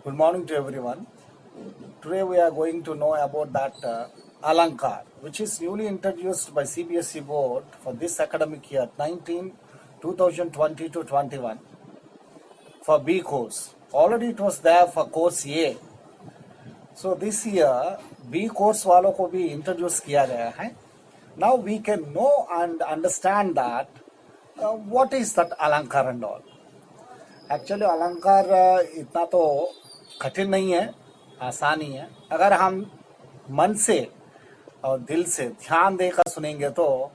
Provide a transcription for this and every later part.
Good morning to everyone. Today we are going to know about that Alankar, which is newly introduced by CBSE board for this academic year 2020 to 21 for B course. Already it was there for course A. So this year B course वालों को भी introduce किया गया है. Now we can know and understand that what is that Alankar and all. Actually अलंकार इतना तो कठिन नहीं है, आसान ही है. अगर हम मन से और दिल से ध्यान देकर सुनेंगे तो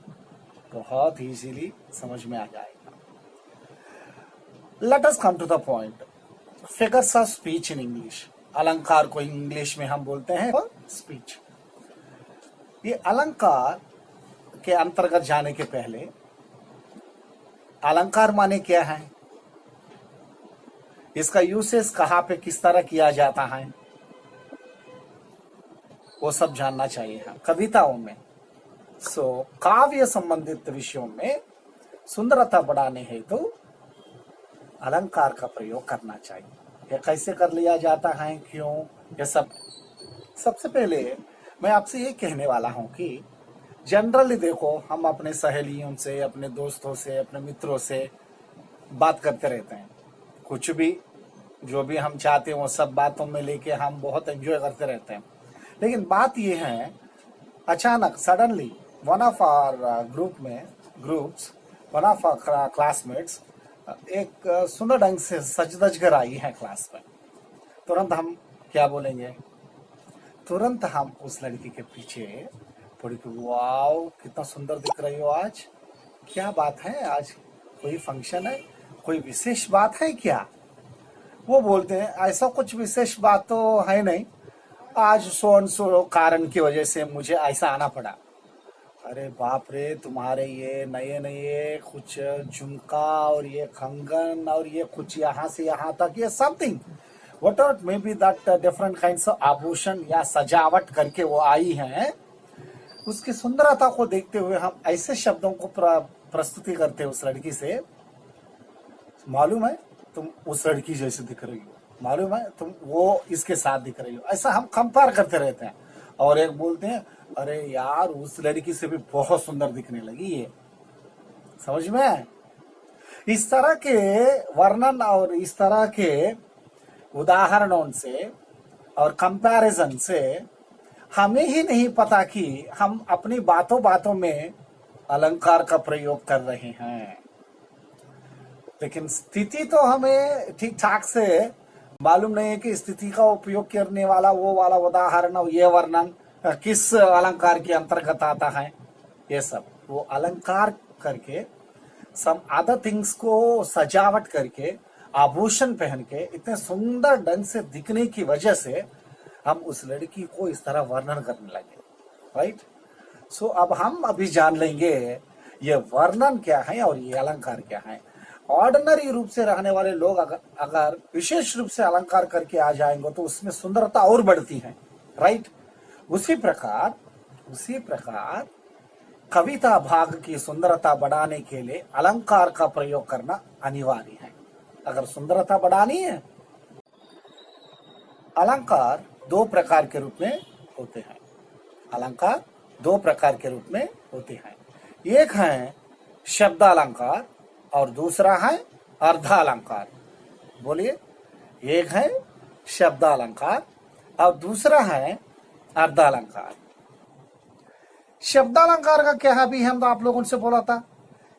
बहुत इजीली समझ में आ जाएगा. Let us come to the point. Figures of speech in English. अलंकार को इंग्लिश में हम बोलते हैं स्पीच. ये अलंकार के अंतर्गत जाने के पहले अलंकार माने क्या है, इसका यूसेज कहाँ पे किस तरह किया जाता है, वो सब जानना चाहिए हम कविताओं में. काव्य संबंधित विषयों में सुंदरता बढ़ाने हेतु अलंकार का प्रयोग करना चाहिए. ये कैसे कर लिया जाता है, क्यों, ये सब. सबसे पहले मैं आपसे ये कहने वाला हूं कि जनरली देखो, हम अपने सहेलियों से, अपने दोस्तों से, अपने मित्रों से बात करते रहते हैं. कुछ भी जो भी हम चाहते हैं वो सब बातों में लेके हम बहुत एंजॉय करते रहते हैं. लेकिन बात ये है, अचानक suddenly one of our one of our classmates एक सुंदर ढंग से सज धज कर आई है क्लास में. तुरंत हम क्या बोलेंगे, तुरंत हम उस लड़की के पीछे पड़ी कि वाओ कितना सुंदर दिख रही हो आज, क्या बात है, आज कोई फंक्शन है, कोई विशेष बात है क्या. वो बोलते हैं ऐसा कुछ विशेष बात तो है नहीं, आज सो कारण की वजह से मुझे ऐसा आना पड़ा. अरे बाप रे, तुम्हारे ये नए नए कुछ झुमका और ये कंगन और ये कुछ यहाँ से यहाँ तक, ये something what ever may be that different kinds of आभूषण या सजावट करके वो आई हैं. उसकी सुंदरता को देखते हुए हम ऐसे शब्दों को प्रस्तुति करते हैं उस लड़की से, मालूम है तुम उस लड़की जैसे दिख रही हो, मालूम है तुम वो इसके साथ दिख रही हो. ऐसा हम कंपेयर करते रहते हैं. और एक बोलते हैं अरे यार उस लड़की से भी बहुत सुंदर दिखने लगी ये. समझ में, इस तरह के वर्णन और इस तरह के उदाहरणों से और कंपैरिजन से हमें ही नहीं पता कि हम अपनी बातों बातों में अलंकार का प्रयोग कर रहे हैं. लेकिन स्थिति तो हमें ठीक ठाक से मालूम नहीं है कि स्थिति का उपयोग करने वाला वो वाला उदाहरण और ये वर्णन किस अलंकार के अंतर्गत आता है. ये सब वो अलंकार करके सम अदर थिंग्स को सजावट करके आभूषण पहन के इतने सुंदर ढंग से दिखने की वजह से हम उस लड़की को इस तरह वर्णन करने लगे. राइट. सो अब हम अभी जान लेंगे ये वर्णन क्या है और ये अलंकार क्या है. ऑर्डिनरी रूप से रहने वाले लोग अगर विशेष रूप से अलंकार करके आ जाएंगे तो उसमें सुंदरता और बढ़ती है. राइट. उसी प्रकार कविता भाग की सुंदरता बढ़ाने के लिए अलंकार का प्रयोग करना अनिवार्य है. अगर सुंदरता बढ़ानी है, अलंकार दो प्रकार के रूप में होते हैं. अलंकार दो प्रकार के रूप में होते हैं. एक है शब्दालंकार और दूसरा है अर्धालंकार. बोलिए, एक है शब्दालंकार और दूसरा है अर्धालंकार. शब्दालंकार का क्या है, अभी हम तो आप लोगों से बोला था,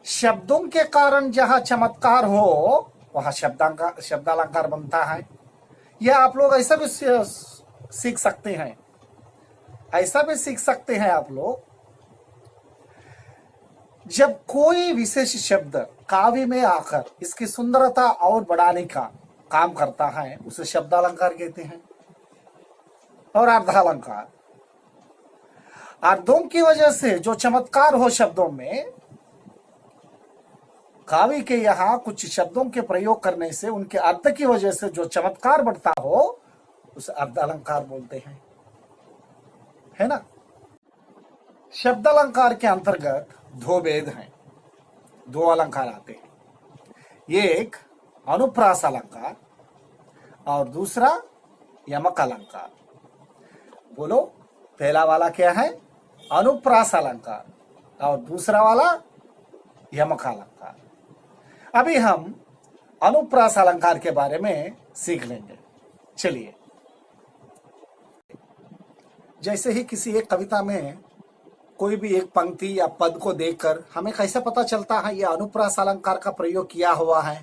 शब्दों के कारण जहां चमत्कार हो वहां शब्दालंकार बनता है. यह आप लोग ऐसा भी सीख सकते हैं, आप लोग. जब कोई विशेष शब्द काव्य में आकर इसकी सुंदरता और बढ़ाने का काम करता है उसे शब्दालंकार कहते हैं. और अर्धालंकार, अर्धों की वजह से जो चमत्कार हो शब्दों में, काव्य के यहाँ कुछ शब्दों के प्रयोग करने से उनके अर्थ की वजह से जो चमत्कार बढ़ता हो उसे अर्धालंकार बोलते हैं. है ना. शब्दालंकार के अंतर्गत दो भेद हैं, दो अलंकार आते हैं. एक अनुप्रास अलंकार और दूसरा यमक अलंकार। बोलो, पहला वाला क्या है? अनुप्रास अलंकार और दूसरा वाला यमक अलंकार। अभी हम अनुप्रास अलंकार के बारे में सीख लेंगे। चलिए, जैसे ही किसी एक कविता में कोई भी एक पंक्ति या पद को देखकर हमें कैसे पता चलता है यह अनुप्रास अलंकार का प्रयोग किया हुआ है।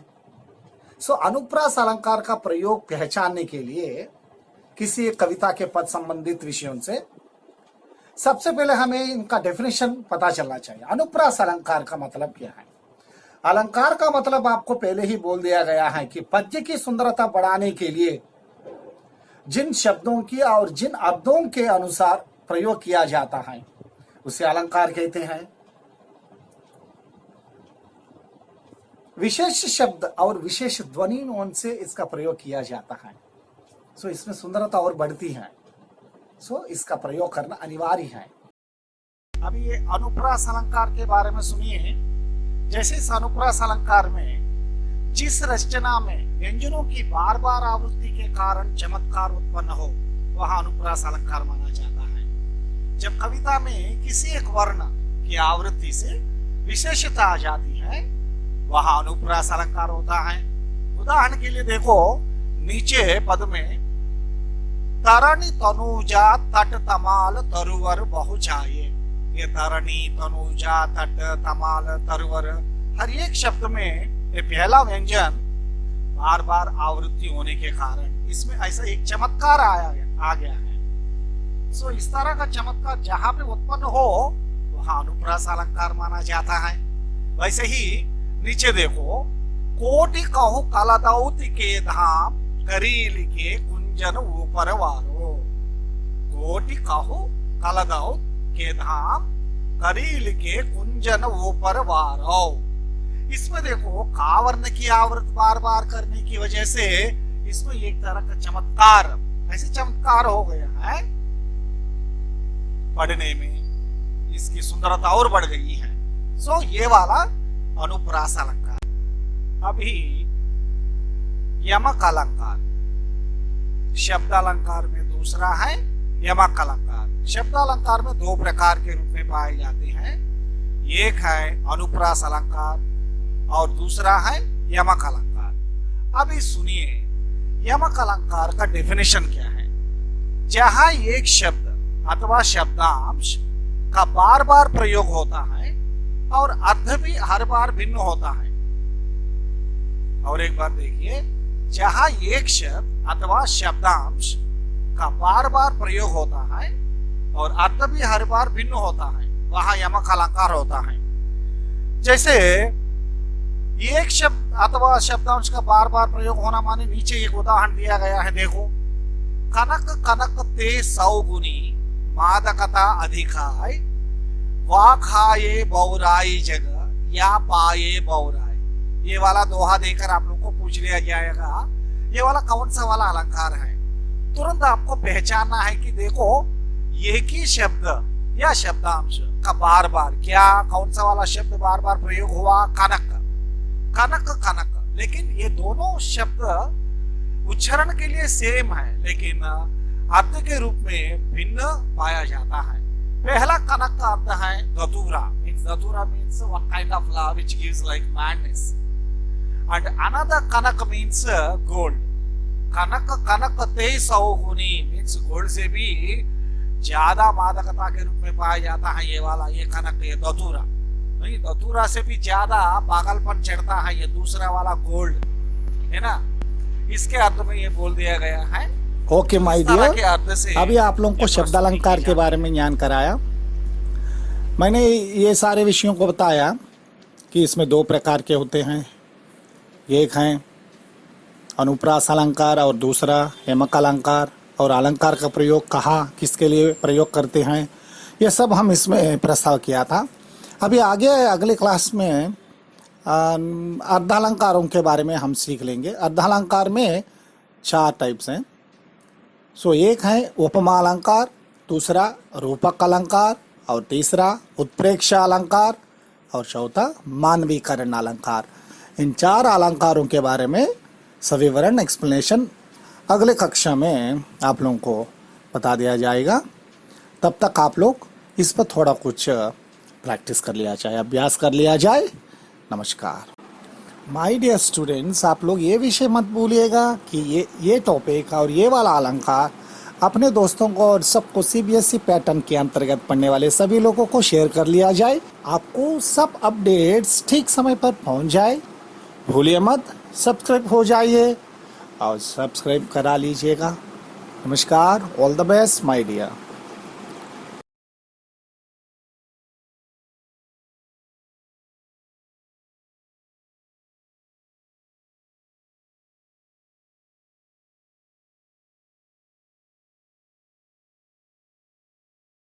अनुप्रास अलंकार का प्रयोग पहचानने के लिए किसी एक कविता के पद संबंधित विषयों से सबसे पहले हमें इनका डेफिनेशन पता चलना चाहिए। अनुप्रास अलंकार का मतलब क्या है? अलंकार का मतलब आपको पहले ही बोल दिया गया है कि पद्य की सुंदरता बढ़ाने के लिए जिन शब्दों की और जिन अब्दों के अनुसार प्रयोग किया जाता है उसे अलंकार कहते हैं। विशेष शब्द और विशेष ध्वनियों से इसका प्रयोग किया जाता है। इसमें सुंदरता और बढ़ती है। इसका प्रयोग करना अनिवार्य है। अभी ये अनुप्रास अलंकार के बारे में सुनिए। जैसे इस अनुप्रास अलंकार में जिस रचना में व्यंजनों की बार बार आवृत्ति के कारण चमत्कार उत्पन्न हो वह अनुप्रास अलंकार माना जाता है। जब कविता में किसी एक वर्ण की आवृत्ति से विशेषता आ जाती है वह अनुप्रास अलंकार होता है। उदाहरण के लिए देखो, नीचे पद में तरणी तनुजा तट तमाल तरुवर बहु चाहिए। ये तरणी तनुजा तट तमाल तरुवर, हर एक शब्द में ये पहला व्यंजन बार बार आवृत्ति होने के कारण इसमें ऐसा एक चमत्कार आ गया है। इस तरह का चमत्कार जहां पे उत्पन्न हो वहां अनुप्रास अलंकार माना जाता है। वैसे ही नीचे देखो, कोटि कहु कलदौति के धाम करील के कुंजन ऊपर वारो। कोटि कहु कलदौत के धाम करील के कुंजन ऊपर वारो। इसमें देखो, कावर्ण की आवृत्ति बार बार करने की वजह से इसमें एक तरह का चमत्कार, ऐसे चमत्कार हो गया है। पढ़ने में इसकी सुंदरता और बढ़ गई है। ये वाला अनुप्रास अलंकार। अभी यमक अलंकार, शब्द अलंकार में दूसरा है यमक अलंकार। शब्द अलंकार में दो प्रकार के रूप में पाए जाते हैं। एक है अनुप्रास अलंकार और दूसरा है यमक अलंकार। अभी सुनिए, यमक अलंकार का डेफिनेशन क्या है? जहां एक शब्द अथवा शब्दांश का बार बार प्रयोग होता है और अर्थ भी हर बार भिन्न होता है। और एक बार देखिए, जहां एक शब्द अथवा शब्दांश का बार बार प्रयोग होता है और अर्थ भी हर बार भिन्न होता है वहां यमक अलंकार होता है। जैसे एक शब्द अथवा शब्दांश का बार बार प्रयोग होना माने नीचे एक उदाहरण दिया गया है। देखो, कनक कनक ते सौगुनी मादकता अधिकाय वा खाए बौराई जगह या पाए बौराई। ये वाला दोहा देकर आप लोग को पूछ लिया जाएगा ये वाला कौन सा वाला अलंकार है। तुरंत आपको पहचानना है कि देखो, एक ही शब्द या शब्दांश का बार बार क्या कौन सा वाला शब्द बार बार प्रयोग हुआ? कनक कनक कनक। लेकिन ये दोनों शब्द उच्चारण के लिए सेम है लेकिन अर्थ के रूप में भिन्न पाया जाता है। पहला कनक का अर्थ है धतूरा, dhatura means one kind of love which gives like madness, and another kanak means gold. कनक कनक ते सौगुनी मीन्स गोल्ड से भी ज्यादा मादकता के रूप में पाया जाता है ये वाला, ये कनक, ये धतूरा। नहीं, धतूरा से भी ज्यादा पागलपन चढ़ता है ये दूसरा वाला गोल्ड, है ना। इसके अर्थ में ये बोल दिया गया है। ओके माय डियर, अभी आप लोगों को शब्द अलंकार के बारे में ज्ञान कराया। मैंने ये सारे विषयों को बताया कि इसमें दो प्रकार के होते हैं। एक है अनुप्रास अलंकार और दूसरा यमक अलंकार, और अलंकार का प्रयोग कहाँ किसके लिए प्रयोग करते हैं ये सब हम इसमें प्रस्ताव किया था। अभी आगे अगले क्लास में अर्धालंकारों के बारे में हम सीख लेंगे। अर्धालंकार में 4 टाइप्स हैं। एक है उपमा अलंकार, दूसरा रूपक अलंकार, और तीसरा उत्प्रेक्षा अलंकार, और चौथा मानवीकरण अलंकार। इन 4 अलंकारों के बारे में सविवरण एक्सप्लेनेशन अगले कक्षा में आप लोगों को बता दिया जाएगा। तब तक आप लोग इस पर थोड़ा कुछ प्रैक्टिस कर लिया जाए, अभ्यास कर लिया जाए। नमस्कार। माय डियर स्टूडेंट्स, आप लोग ये विषय मत भूलिएगा कि ये टॉपिक और ये वाला अलंकार अपने दोस्तों को और सबको सीबीएसई पैटर्न के अंतर्गत पढ़ने वाले सभी लोगों को शेयर कर लिया जाए। आपको सब अपडेट्स ठीक समय पर पहुंच जाए। भूलिए मत, सब्सक्राइब हो जाइए और सब्सक्राइब करा लीजिएगा। नमस्कार, all the best my dear.